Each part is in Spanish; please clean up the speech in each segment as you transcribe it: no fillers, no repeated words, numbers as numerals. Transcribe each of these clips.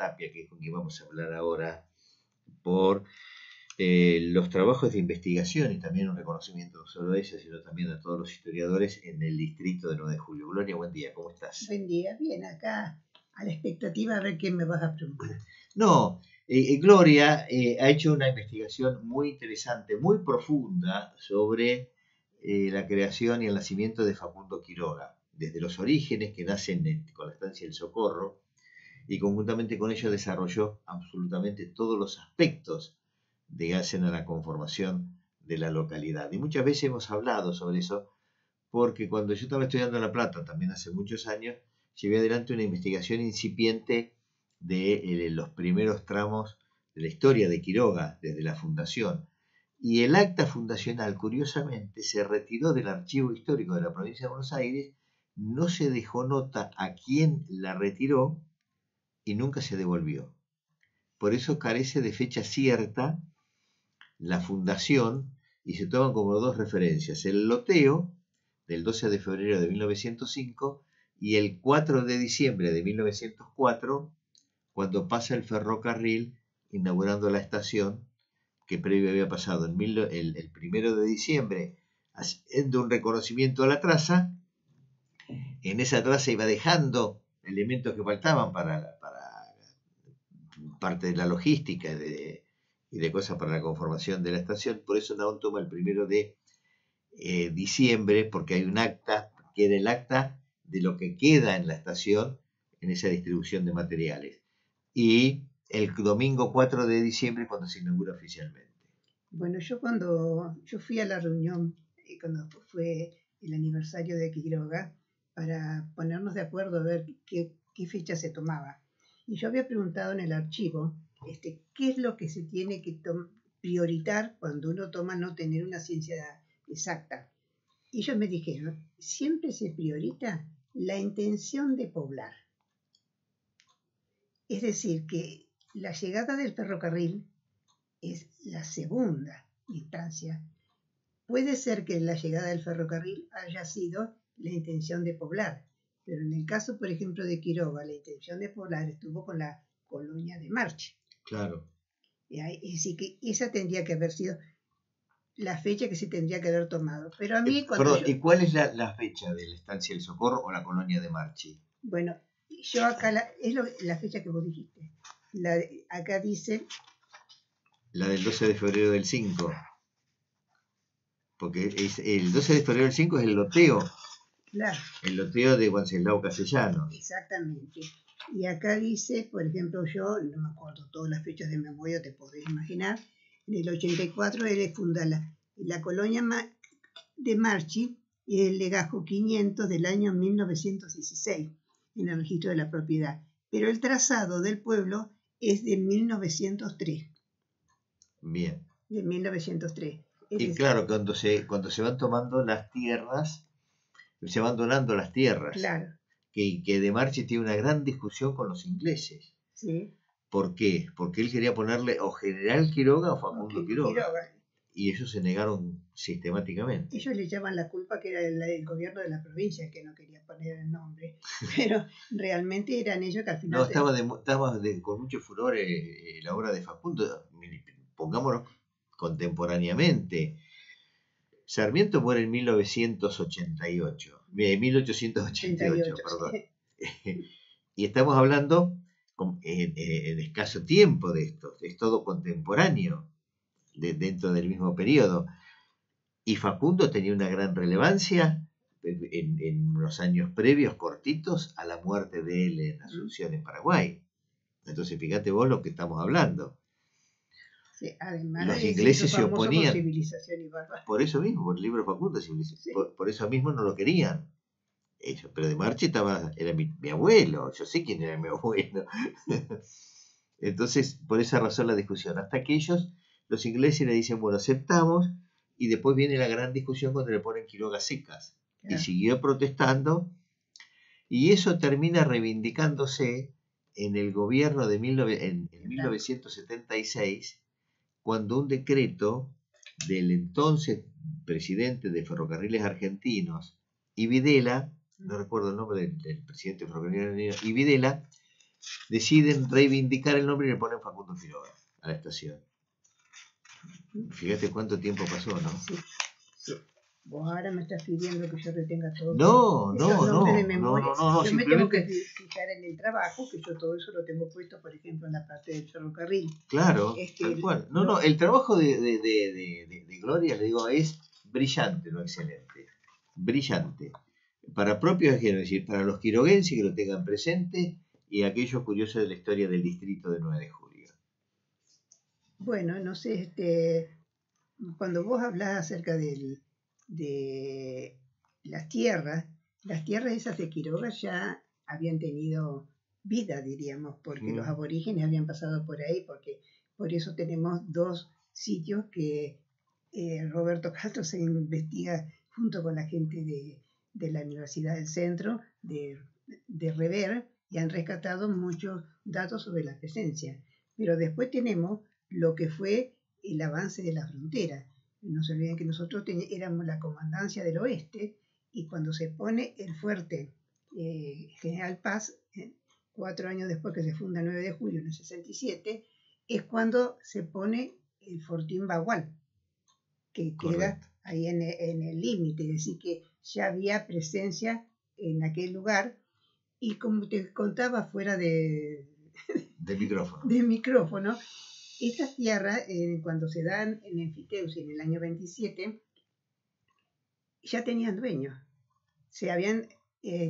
Tapia, que es con quien vamos a hablar ahora, por los trabajos de investigación y también un reconocimiento no solo a ella, sino también a todos los historiadores en el distrito de 9 de Julio. Gloria, buen día, ¿cómo estás? Buen día, bien, acá a la expectativa a ver qué me vas a preguntar. No, Gloria ha hecho una investigación muy interesante, muy profunda sobre la creación y el nacimiento de Facundo Quiroga, desde los orígenes que nacen con la estancia del Socorro, y conjuntamente con ello desarrolló absolutamente todos los aspectos que hacen a la conformación de la localidad. Y muchas veces hemos hablado sobre eso, porque cuando yo estaba estudiando en La Plata, también hace muchos años, llevé adelante una investigación incipiente de los primeros tramos de la historia de Quiroga, desde la fundación. Y el acta fundacional, curiosamente, se retiró del archivo histórico de la provincia de Buenos Aires, no se dejó nota a quién la retiró y nunca se devolvió. Por eso carece de fecha cierta la fundación y se toman como dos referencias: el loteo del 12 de febrero de 1905 y el 4 de diciembre de 1904, cuando pasa el ferrocarril inaugurando la estación, que previo había pasado el 1 de diciembre haciendo un reconocimiento a la traza. En esa traza iba dejando elementos que faltaban para parte de la logística y de cosas para la conformación de la estación. Por eso Naón toma el 1 de diciembre, porque hay un acta, que era el acta de lo que queda en la estación en esa distribución de materiales. Y el domingo 4 de diciembre cuando se inaugura oficialmente. Bueno, cuando yo fui a la reunión, cuando fue el aniversario de Quiroga, para ponernos de acuerdo a ver qué fecha se tomaba. Y yo había preguntado en el archivo qué es lo que se tiene que prioritar cuando uno toma no tener una ciencia exacta. Y ellos me dijeron, siempre se prioriza la intención de poblar. Es decir, que la llegada del ferrocarril es la segunda instancia. Puede ser que la llegada del ferrocarril haya sido la intención de poblar, pero en el caso, por ejemplo, de Quiroga, la intención de poblar estuvo con la colonia de Marchi. Claro. Así que esa tendría que haber sido la fecha que se tendría que haber tomado. Pero a mí ¿Y cuál es la fecha de la estancia del Socorro o la colonia de Marchi? Bueno, yo acá es la fecha que vos dijiste. Acá dice... La del 12 de febrero del 5. Porque el 12 de febrero del 5 es el loteo. Claro. El loteo de Wenceslao Castellanos. Exactamente. Y acá dice, por ejemplo, yo no me acuerdo todas las fechas de memoria, te podés imaginar. En el 84 él funda la colonia de Marchi y el legajo 500 del año 1916 en el registro de la propiedad. Pero el trazado del pueblo es de 1903. Bien. De 1903. Y claro, cuando se van tomando las tierras, se van donando las tierras. Claro. Que de Marchi tiene una gran discusión con los ingleses. Sí. ¿Por qué? Porque él quería ponerle o General Quiroga o Facundo Quiroga. Y ellos se negaron sistemáticamente. Ellos le echaban la culpa que era el gobierno de la provincia que no quería poner el nombre. Pero realmente eran ellos que al final... No, estaba con mucho furor la obra de Facundo. Pongámoslo contemporáneamente. Sarmiento muere en 1888, perdón. Y estamos hablando en escaso tiempo de esto, es todo contemporáneo dentro del mismo periodo. Y Facundo tenía una gran relevancia en los años previos, cortitos, a la muerte de él en Asunción, en Paraguay. Entonces, fíjate vos lo que estamos hablando. Sí, además los ingleses se oponían. Por eso mismo, por el libro Facundo, sí. por eso mismo no lo querían. Ellos, pero de Marchi era mi abuelo, yo sé quién era mi abuelo. Entonces, por esa razón la discusión. Hasta que los ingleses le dicen, bueno, aceptamos, y después viene la gran discusión cuando le ponen Quiroga secas. Claro. Y siguió protestando, y eso termina reivindicándose en el gobierno de 1976, cuando un decreto del entonces presidente de Ferrocarriles Argentinos y Videla, no recuerdo el nombre del presidente de Ferrocarriles Argentinos, y Videla, deciden reivindicar el nombre y le ponen Facundo Quiroga a la estación. Fíjate cuánto tiempo pasó, ¿no? Sí, sí. Vos ahora me estás pidiendo que yo retenga todos No, esos nombres de memoria. no, Yo me tengo que simplemente... fijar en el trabajo, que yo todo eso lo tengo puesto, por ejemplo, en la parte del ferrocarril. Claro, tal cual. No, el trabajo de Gloria, le digo, es brillante, no excelente. Brillante. Para propios, quiero decir, para los quiroguenses que lo tengan presente y aquellos curiosos de la historia del distrito de 9 de julio. Bueno, no sé, cuando vos hablás acerca de las tierras esas de Quiroga ya habían tenido vida, diríamos, porque los aborígenes habían pasado por ahí, porque por eso tenemos dos sitios que Roberto Castro se investiga junto con la gente de la Universidad del Centro, de Rever, y han rescatado muchos datos sobre la presencia. Pero después tenemos lo que fue el avance de la frontera. No se olviden que nosotros éramos la comandancia del oeste, y cuando se pone el fuerte General Paz, 4 años después que se funda el 9 de julio en el 67, es cuando se pone el Fortín Bagual, que queda ahí en el límite, es decir, que ya había presencia en aquel lugar. Y como te contaba fuera de micrófono, estas tierras, cuando se dan en Enfiteusi en el año 27, ya tenían dueños. Se habían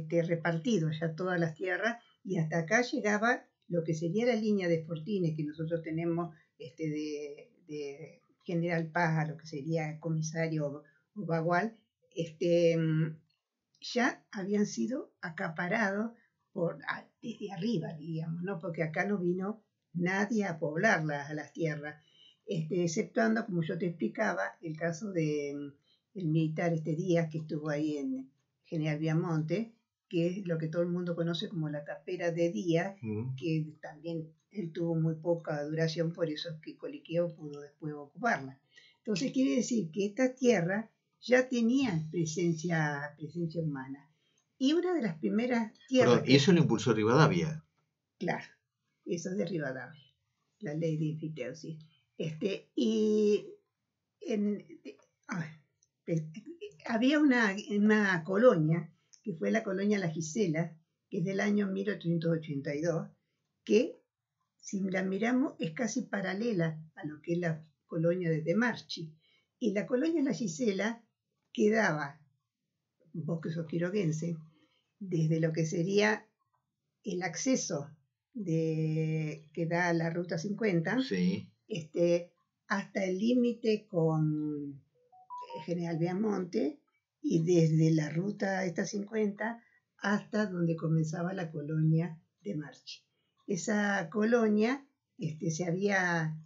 repartido ya todas las tierras, y hasta acá llegaba lo que sería la línea de Fortines que nosotros tenemos de General Paz a lo que sería comisario o Bagual, ya habían sido acaparados desde arriba, diríamos, ¿no? Porque acá no vino nadie a poblar las tierras, exceptuando, como yo te explicaba, el caso de el militar Díaz, que estuvo ahí en General Viamonte, que es lo que todo el mundo conoce como la tapera de Díaz, que también él tuvo muy poca duración, por eso es que Coliqueo pudo después ocuparla. Entonces quiere decir que esta tierra ya tenían presencia humana. Y una de las primeras tierras... Perdón, eso lo impulsó Rivadavia. Claro, eso es de Rivadavia, la ley de Enfiteusi. Había una colonia, que fue la colonia La Gisela, que es del año 1882, que si la miramos es casi paralela a lo que es la colonia de Demarchi. Y la colonia La Gisela quedaba, vos que sos quiroguense, desde lo que sería el acceso que da a la Ruta 50, sí, hasta el límite con General Viamonte, y desde la Ruta 50 hasta donde comenzaba la colonia de Marchi. Esa colonia se había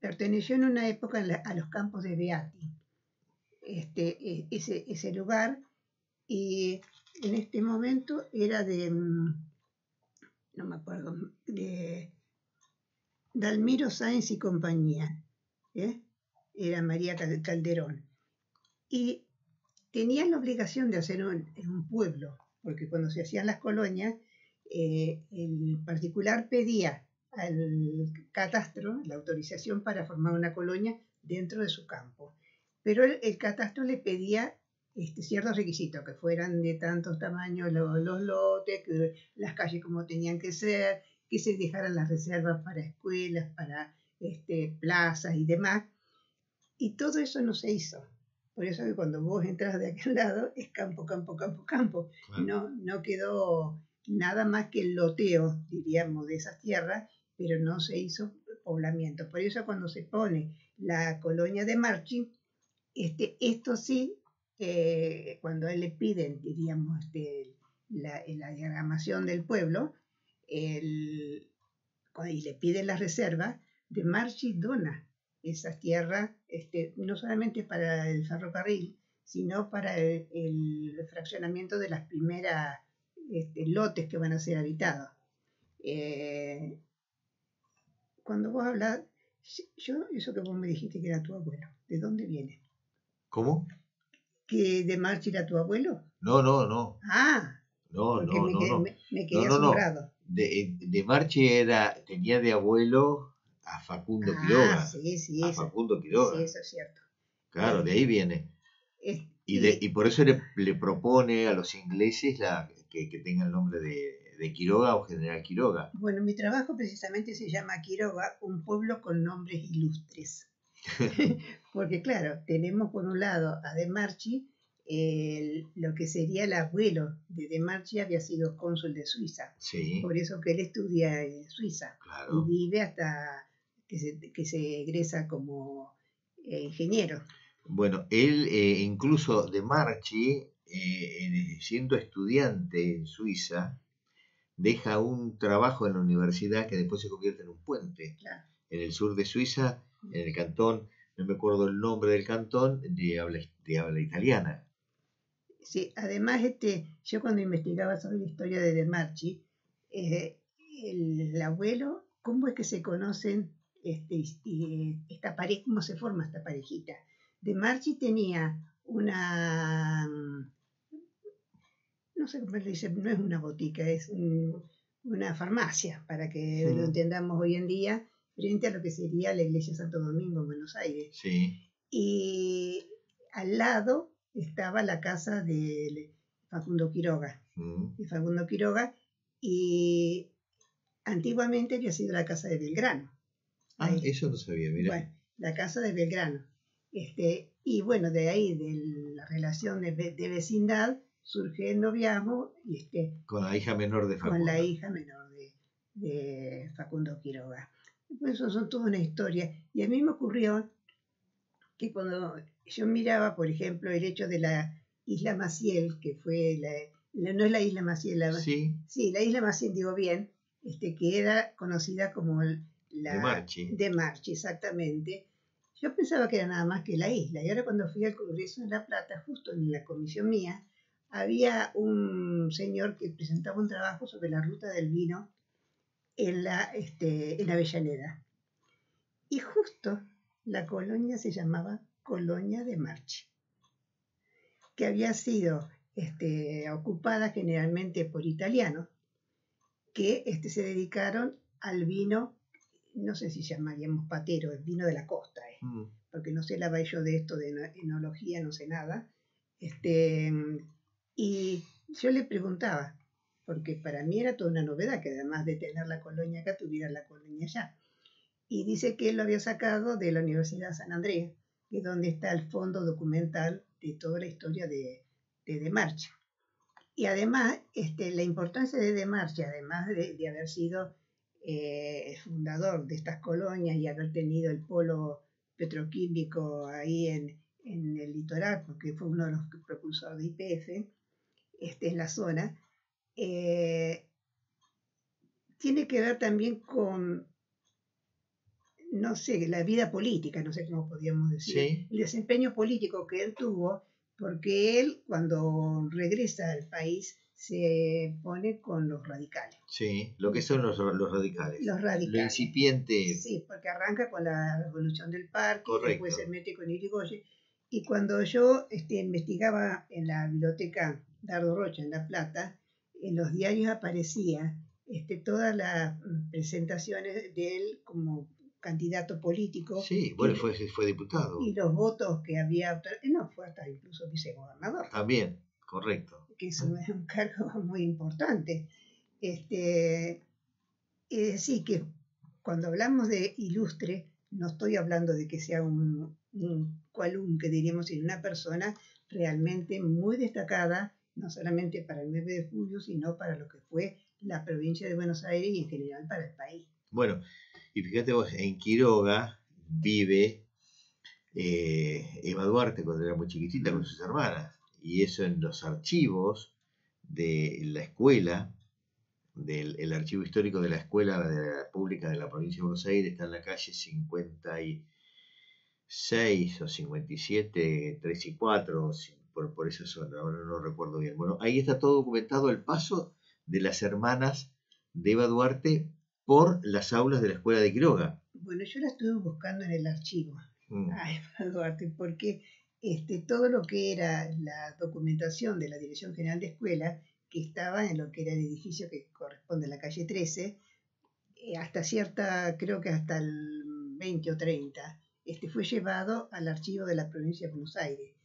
perteneció en una época a los campos de Beati, ese lugar, y en este momento era no me acuerdo, de Dalmiro Sáenz y compañía, era María Calderón, y tenían la obligación de hacer un pueblo, porque cuando se hacían las colonias, el particular pedía al catastro la autorización para formar una colonia dentro de su campo, pero el catastro le pedía ciertos requisitos, que fueran de tantos tamaños los lotes, que las calles como tenían que ser, que se dejaran las reservas para escuelas, para plazas y demás, y todo eso no se hizo. Por eso que cuando vos entras de aquel lado es campo, campo, campo, campo. Claro. No quedó nada más que el loteo, diríamos, de esas tierras, pero no se hizo poblamiento. Por eso cuando se pone la colonia de Marchi, esto sí, cuando a él le piden, diríamos, la diagramación del pueblo, y le piden las reservas, de Marchi dona esas tierras, no solamente para el ferrocarril, sino para el fraccionamiento de las primeras lotes que van a ser habitados. Cuando vos hablas, eso que vos me dijiste que era tu abuelo, ¿de dónde viene? ¿Cómo? ¿Que de Marchi era tu abuelo? No. Ah, No, porque no, no, no. me No, quedé no, no. asombrado. De Marchi tenía de abuelo a Facundo Ah, Quiroga. sí, sí, A eso, Facundo sí, Quiroga. eso es cierto. Claro, de Eh, ahí viene. Y y por eso le propone a los ingleses que tenga el nombre de Quiroga o General Quiroga. bueno, mi trabajo precisamente se llama Quiroga, un pueblo con nombres ilustres. Porque claro, tenemos por un lado a De Marchi, lo que sería el abuelo de De Marchi había sido cónsul de Suiza, Sí, por eso que él estudia en Suiza y claro. vive hasta que se egresa como ingeniero. Bueno, él incluso de Marchi, siendo estudiante en Suiza, deja un trabajo en la universidad que después se convierte en un puente Claro. en el sur de Suiza, en el cantón, no me acuerdo el nombre del cantón, de habla italiana. Sí, además, yo cuando investigaba sobre la historia de Marchi, eh, el abuelo, ¿cómo es que se conocen esta pareja, cómo se forma esta parejita? De Marchi tenía una, no sé cómo le dice, no es una botica, es una farmacia, para que lo Mm, entendamos hoy en día, frente a lo que sería la iglesia Santo Domingo en Buenos Aires. sí. Y al lado estaba la casa de Facundo Quiroga, Mm. de Facundo Quiroga, y antiguamente había sido la casa de Belgrano. Ah, Ahí. eso no sabía, mira. Bueno, la casa de Belgrano. Y bueno, de ahí, de la relación de vecindad, surge el noviazgo Con la hija menor de con la Facundo. hija menor de Facundo Quiroga. Pues eso son toda una historia. Y a mí me ocurrió que cuando yo miraba, por ejemplo, el hecho de la isla Maciel, que fue no es la isla Maciel, Sí, sí, la isla Maciel, digo bien, que era conocida como de la Marchi. de Marchi, exactamente. Yo pensaba que era nada más que la isla, y ahora cuando fui al Congreso de La Plata, justo en la comisión mía, había un señor que presentaba un trabajo sobre la ruta del vino en Avellaneda. Y justo la colonia se llamaba Colonia de Marchi, que había sido ocupada generalmente por italianos que se dedicaron al vino, no sé si llamaríamos patero, el vino de la costa, Mm. porque no sé la yo de esto de enología, no sé nada. Este, y yo le preguntaba, porque para mí era toda una novedad que además de tener la colonia acá, tuviera la colonia allá. Y dice que él lo había sacado de la Universidad de San Andrés, que es donde está el fondo documental de toda la historia de Marcha. Y además, la importancia de Marcha, además de haber sido fundador de estas colonias y haber tenido el polo petroquímico ahí en el litoral, porque fue uno de los propulsores de YPF en la zona, eh, tiene que ver también con no sé, la vida política, no sé cómo podríamos decir, Sí, el desempeño político que él tuvo, porque él cuando regresa al país se pone con los radicales. sí. Lo que son los radicales. Los Lo radicales. incipiente, Sí, porque arranca con la revolución del parque y después se correcto. mete con Irigoyen. Y cuando yo investigaba en la biblioteca Dardo Rocha en La Plata, en los diarios aparecía todas las presentaciones de él como candidato político Sí, bueno, fue diputado. y los votos que había, no, fue hasta incluso vicegobernador, También, correcto. que es un cargo muy importante. Este, es decir, que cuando hablamos de ilustre, no estoy hablando de que sea un cualún, que diríamos, sino una persona realmente muy destacada, no solamente para el 9 de julio, sino para lo que fue la provincia de Buenos Aires y en general para el país. Bueno, y fíjate vos, en Quiroga vive Eva Duarte cuando era muy chiquitita con sus hermanas. Y eso en los archivos de la escuela, del el archivo histórico de la escuela pública de la provincia de Buenos Aires, está en la calle 56 o 57, 3 y 4, por esa zona, ahora no recuerdo bien. Bueno, ahí está todo documentado el paso de las hermanas de Eva Duarte por las aulas de la escuela de Quiroga. Bueno, yo la estuve buscando en el archivo, Mm, ay, Duarte, porque todo lo que era la documentación de la Dirección General de Escuela, que estaba en lo que era el edificio que corresponde a la calle 13, hasta cierta, creo que hasta el 20 o 30, fue llevado al archivo de la provincia de Buenos Aires.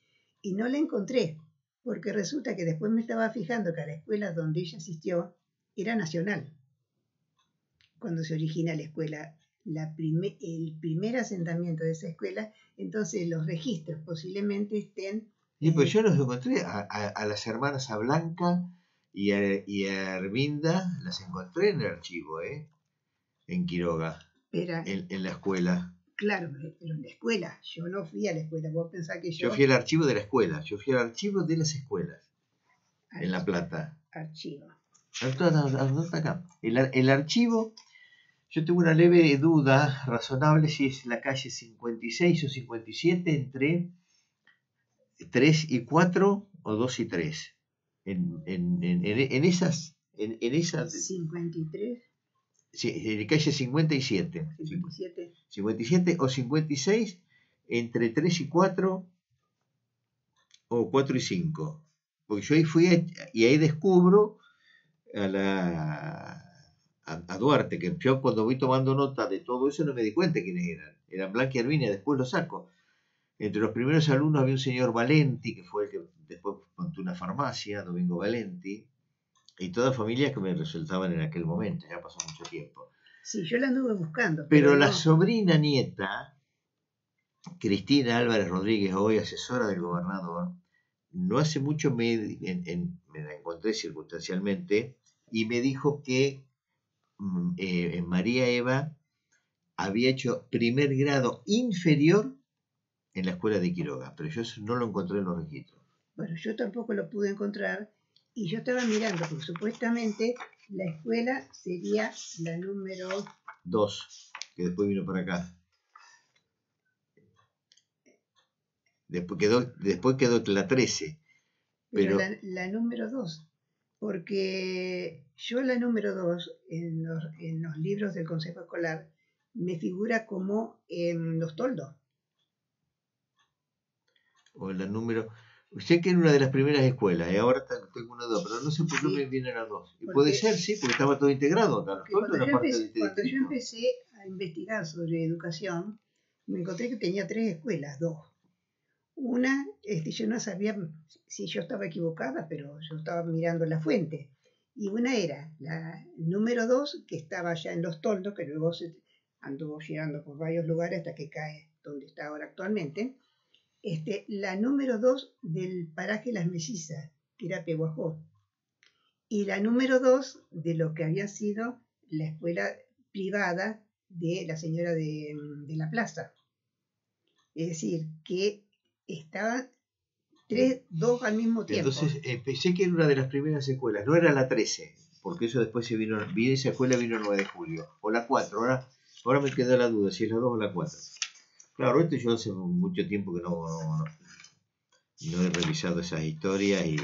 Y no la encontré, porque resulta que después me estaba fijando que la escuela donde ella asistió era nacional. Cuando se origina la escuela, el primer asentamiento de esa escuela, entonces los registros posiblemente estén... Sí, pues yo los encontré a las hermanas, a Blanca y a Herminda, las encontré en el archivo, en Quiroga, en la escuela. Claro, pero en la escuela, yo no fui a la escuela, vos pensás que Yo fui al archivo de la escuela, yo fui al archivo de las escuelas, en La Plata. Archivo. Acá. El archivo, yo tengo una leve duda razonable si es la calle 56 o 57 entre 3 y 4 o 2 y 3. En esas... En esas 53. Sí, en calle 57. 57. 57 o 56 entre 3 y 4 o 4 y 5. Porque yo ahí fui y ahí descubro a Duarte, que yo cuando voy tomando nota de todo eso no me di cuenta quiénes eran. Eran Blanca y Herminia, después lo saco. Entre los primeros alumnos había un señor Valenti, que fue el que después montó una farmacia, Domingo Valenti, y todas familias que me resultaban en aquel momento, ya pasó mucho tiempo. Sí, yo la anduve buscando. Pero la sobrina nieta, Cristina Álvarez Rodríguez, hoy asesora del gobernador, no hace mucho me la encontré circunstancialmente y me dijo que María Eva había hecho primer grado inferior en la escuela de Quiroga, pero yo eso no lo encontré en los registros. Bueno, yo tampoco lo pude encontrar y yo estaba mirando porque supuestamente la escuela sería la número 2, que después vino para acá. Después quedó la 13. Pero la número 2, porque yo la número 2 en los libros del Consejo Escolar me figura como en Los Toldos. O la número... Sé que era una de las primeras escuelas, y ahora tengo una duda, pero no sé por qué me vienen las dos. Y puede ser, sí, porque estaba todo integrado. Cuando yo empecé a investigar sobre educación, me encontré que tenía 3 escuelas, 2. Una, yo no sabía si yo estaba equivocada, pero yo estaba mirando la fuente. Y una era la número 2, que estaba allá en Los Toldos, que luego se anduvo girando por varios lugares hasta que cae donde está ahora actualmente. La número 2 del paraje Las Mellizas, que era Pehuajó. Y la número 2 de lo que había sido la escuela privada de la señora de la plaza. Es decir, que estaban 2 al mismo tiempo. Entonces pensé que era una de las primeras escuelas, no era la 13, porque eso después se vino esa escuela vino el 9 de julio, o la 4, ahora me queda la duda si es la 2 o la 4. Claro, esto yo hace mucho tiempo que no he revisado esas historias y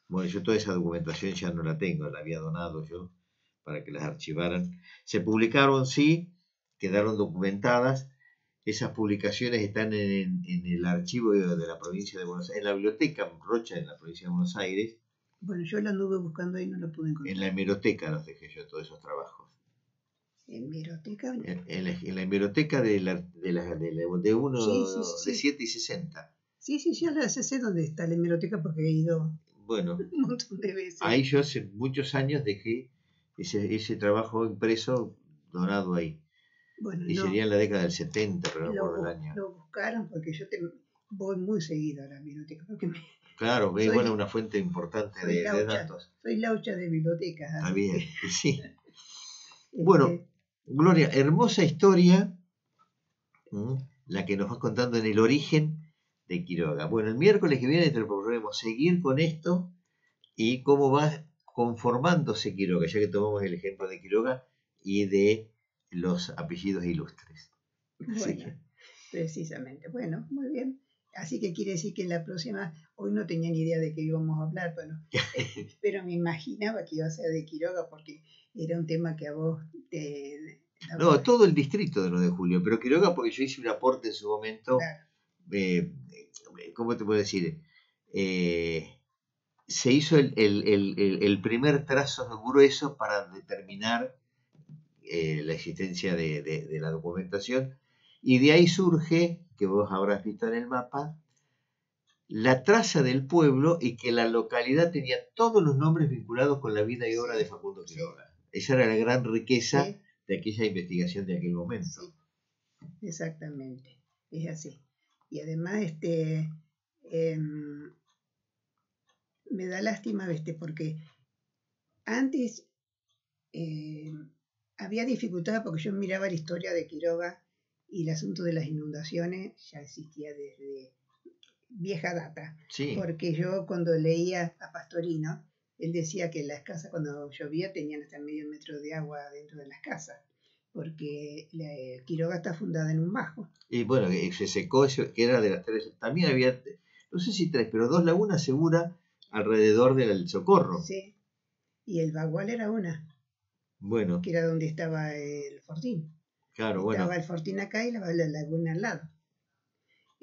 bueno, yo toda esa documentación ya no la tengo, la había donado yo para que las archivaran. Se publicaron, sí, quedaron documentadas. Esas publicaciones están en el archivo de la provincia de Buenos Aires, en la biblioteca Rocha de la provincia de Buenos Aires. Bueno, yo la anduve buscando y no la pude encontrar. En la hemeroteca los dejé yo, todos esos trabajos. ¿Hemeroteca? En la hemeroteca de uno sí. de 7 y 60. Sí, ya la sé dónde está la hemeroteca porque he ido un montón de veces. Ahí yo hace muchos años dejé ese trabajo impreso, donado ahí. Bueno, y sería en la década del 70, pero no recuerdo el año. Lo buscaron porque yo voy muy seguido a la biblioteca. Claro, bueno, una fuente importante de datos. Soy laucha de bibliotecas. Está bien, sí. Bueno, Gloria, hermosa historia la que nos vas contando en el origen de Quiroga. Bueno, el miércoles que viene te proponemos seguir con esto y cómo va conformándose Quiroga, ya que tomamos el ejemplo de Quiroga y de los apellidos ilustres. Bueno, precisamente. Bueno, muy bien. Así que quiere decir que en la próxima, hoy no tenía ni idea de qué íbamos a hablar, pero me imaginaba que iba a ser de Quiroga porque era un tema que a vos te... No, todo el distrito de 9 de julio, pero Quiroga porque yo hice un aporte en su momento, claro. ¿Cómo te puedo decir? se hizo el primer trazo grueso para determinar la existencia de la documentación, y de ahí surge, que vos habrás visto en el mapa, la traza del pueblo y que la localidad tenía todos los nombres vinculados con la vida y obra de Facundo Quiroga. Esa era la gran riqueza de aquella investigación de aquel momento. Sí, exactamente, es así. Y además me da lástima porque antes había dificultades porque yo miraba la historia de Quiroga y el asunto de las inundaciones ya existía desde vieja data. Sí. Porque yo cuando leía a Pastorino, él decía que las casas cuando llovía tenían hasta medio metro de agua dentro de las casas, porque Quiroga está fundada en un bajo. Y bueno, se secó eso, que era de las tres. También había, no sé si tres, pero dos lagunas seguras alrededor del Socorro. Sí, y el Bagual era una. Bueno. Que era donde estaba el Fortín. Claro, bueno. Estaba el Fortín acá y la laguna al lado.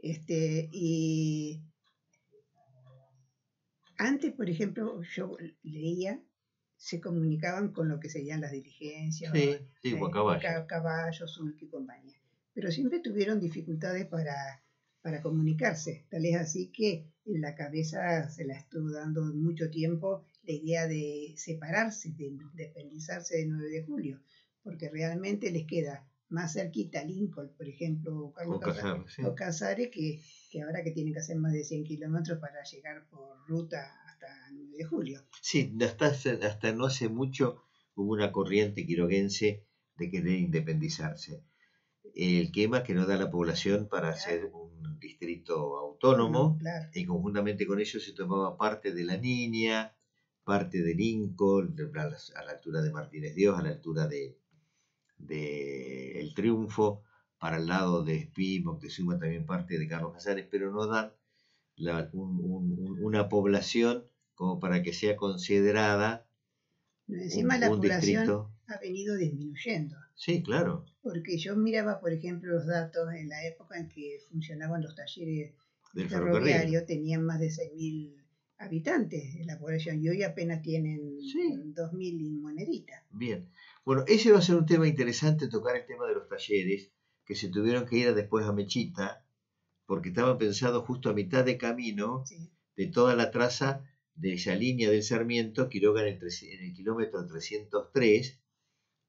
Y antes, por ejemplo, yo leía, se comunicaban con lo que serían las diligencias, sí, caballos, sulky y compañía. Pero siempre tuvieron dificultades para comunicarse. Tal es así que en la cabeza se la estuvo dando mucho tiempo la idea de separarse, de independizarse de 9 de julio, porque realmente les queda más cerquita Lincoln, por ejemplo, o Casares, que ahora que tienen que hacer más de 100 kilómetros para llegar por ruta hasta 9 de julio. Sí, hasta no hace mucho hubo una corriente quiroguense de querer independizarse. El quema que no da la población para hacer un distrito autónomo, y conjuntamente con ello se tomaba parte de La Niña, parte de Lincoln, a la altura de Martínez Dios, a la altura de El Triunfo, para el lado de Espí, Moctezuma, también parte de Carlos Casares, pero no dan una población como para que sea considerada encima la población distrito. Ha venido disminuyendo. Sí, claro. Porque yo miraba, por ejemplo, los datos en la época en que funcionaban los talleres del ferroviarios, tenían más de 6.000 habitantes en la población y hoy apenas tienen 2.000 y moneditas. Bien. Bueno, ese va a ser un tema interesante, tocar el tema de los talleres, que se tuvieron que ir después a Mechita, porque estaban pensados justo a mitad de camino de toda la traza de esa línea del Sarmiento, Quiroga en el kilómetro 303,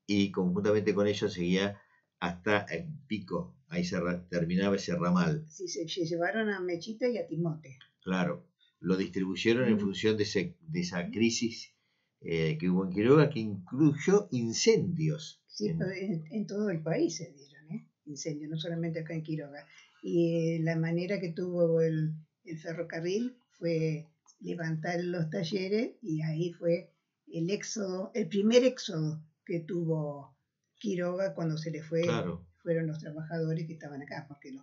y conjuntamente con ello seguía hasta el Pico, ahí terminaba ese ramal. Sí, se llevaron a Mechita y a Timote. Claro, lo distribuyeron en función de esa crisis que hubo en Quiroga, que incluyó incendios. Sí, pero en todo el país se dieron incendios, no solamente acá en Quiroga. Y la manera que tuvo el ferrocarril fue levantar los talleres, y ahí fue el primer éxodo que tuvo Quiroga cuando se le fue, fueron los trabajadores que estaban acá, porque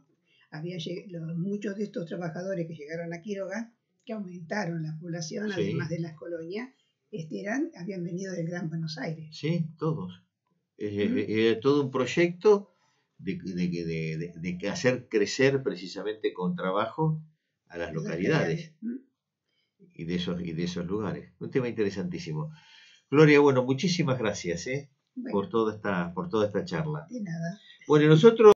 muchos de estos trabajadores que llegaron a Quiroga, que aumentaron la población, además de las colonias, habían venido del Gran Buenos Aires. Sí, todos. Era todo un proyecto de hacer crecer precisamente con trabajo a las localidades y de esos lugares. Un tema interesantísimo. Gloria, bueno, muchísimas gracias por toda esta charla. De nada. Bueno, nosotros